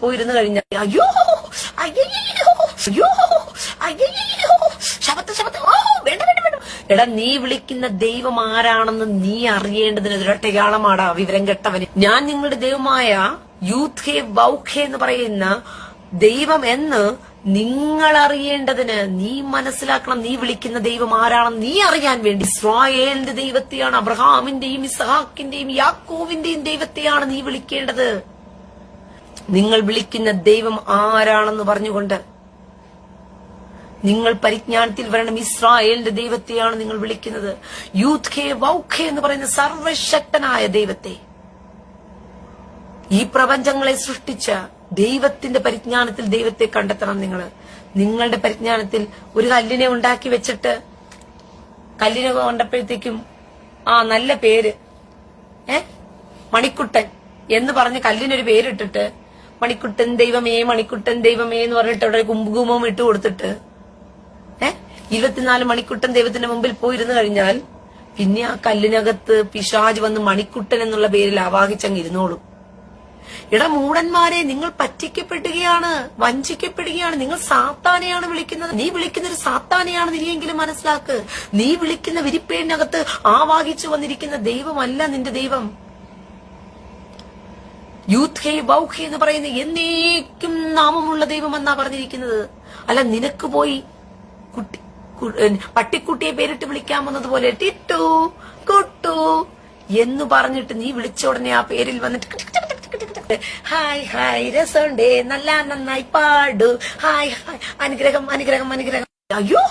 പോയിരുന്നു കഴിഞ്ഞാൽ അയ്യോ അയ്യോ അയ്യോ അയ്യോ ശബത്ത് ഓ വേണ്ട വേണ്ട വേണ്ട. എടാ, നീ വിളിക്കുന്ന ദൈവം ആരാണെന്ന് നീ അറിയേണ്ടതിന് ഒരട്ടയാളമാടാ വിവരം കെട്ടവന്. ഞാൻ നിങ്ങളുടെ ദൈവമായ യൂത്ത് ബൗഖെ എന്ന് പറയുന്ന ദൈവം എന്ന് നിങ്ങൾ അറിയേണ്ടതിന് നീ മനസ്സിലാക്കണം. നീ വിളിക്കുന്ന ദൈവം ആരാണെന്ന് നീ അറിയാൻ വേണ്ടി ഇസ്രായേലിന്റെ ദൈവത്തെയാണ്, അബ്രഹാമിന്റെയും ഇസ്ഹാക്കിന്റെയും യാക്കോവിന്റെയും ദൈവത്തെയാണ് നീ വിളിക്കേണ്ടത്. നിങ്ങൾ വിളിക്കുന്ന ദൈവം ആരാണെന്ന് പറഞ്ഞുകൊണ്ട് നിങ്ങൾ പരിജ്ഞാനത്തിൽ വരണം. ഇസ്രായേലിന്റെ ദൈവത്തെയാണ് നിങ്ങൾ വിളിക്കുന്നത്. യൂത്ത് വൗഖെ എന്ന് പറയുന്ന സർവശക്തനായ ദൈവത്തെ, ഈ പ്രപഞ്ചങ്ങളെ സൃഷ്ടിച്ച ദൈവത്തിന്റെ പരിജ്ഞാനത്തിൽ ദൈവത്തെ കണ്ടെത്തണം. നിങ്ങളുടെ പരിജ്ഞാനത്തിൽ ഒരു കല്ലിനെ ഉണ്ടാക്കി വെച്ചിട്ട് കല്ലിനെ കണ്ടപ്പോഴത്തേക്കും നല്ല പേര് മണിക്കുട്ടൻ എന്ന് പറഞ്ഞ് കല്ലിനൊരു പേരിട്ടിട്ട് മണിക്കുട്ടൻ ദൈവമേ മണിക്കുട്ടൻ ദൈവമേ എന്ന് പറഞ്ഞിട്ട് അവിടെ കുംകുമം ഇട്ട് കൊടുത്തിട്ട് 24 മണിക്കുട്ടൻ ദൈവത്തിന്റെ മുമ്പിൽ പോയിരുന്നു കഴിഞ്ഞാൽ പിന്നെ ആ കല്ലിനകത്ത് പിശാച് വന്ന് മണിക്കുട്ടൻ എന്നുള്ള പേരിൽ ആവാഹിച്ചങ്ങ് ഇരുന്നോളും. എടാ മൂടന്മാരെ, നിങ്ങൾ പറ്റിക്കപ്പെടുകയാണ്, വഞ്ചിക്കപ്പെടുകയാണ്. നിങ്ങൾ സാത്താനെയാണ് വിളിക്കുന്നത്. നീ വിളിക്കുന്ന ഒരു സാത്താനെയാണ് നീയെങ്കിലും മനസ്സിലാക്ക്. നീ വിളിക്കുന്ന വിരിപ്പേടിനകത്ത് ആവാഹിച്ചു വന്നിരിക്കുന്ന ദൈവമല്ല നിന്റെ ദൈവം. യൂത്ത് ബൗഖെ എന്ന് പറയുന്ന എന്നേക്കും നാമമുള്ള ദൈവം എന്നാ പറഞ്ഞിരിക്കുന്നത്. അല്ല നിനക്ക് പോയി പട്ടിക്കുട്ടിയെ പേരിട്ട് വിളിക്കാമെന്നതുപോലെ ടിട്ടു കുട്ടു എന്ന് പറഞ്ഞിട്ട് നീ വിളിച്ച ഉടനെ ആ പേരിൽ വന്നിട്ട് ഹായ് ഹായ് രസമുണ്ടേ, നന്നായി പാടു, ഹായ് ഹായ് അനുഗ്രഹം അനുഗ്രഹം അനുഗ്രഹം. അയ്യോ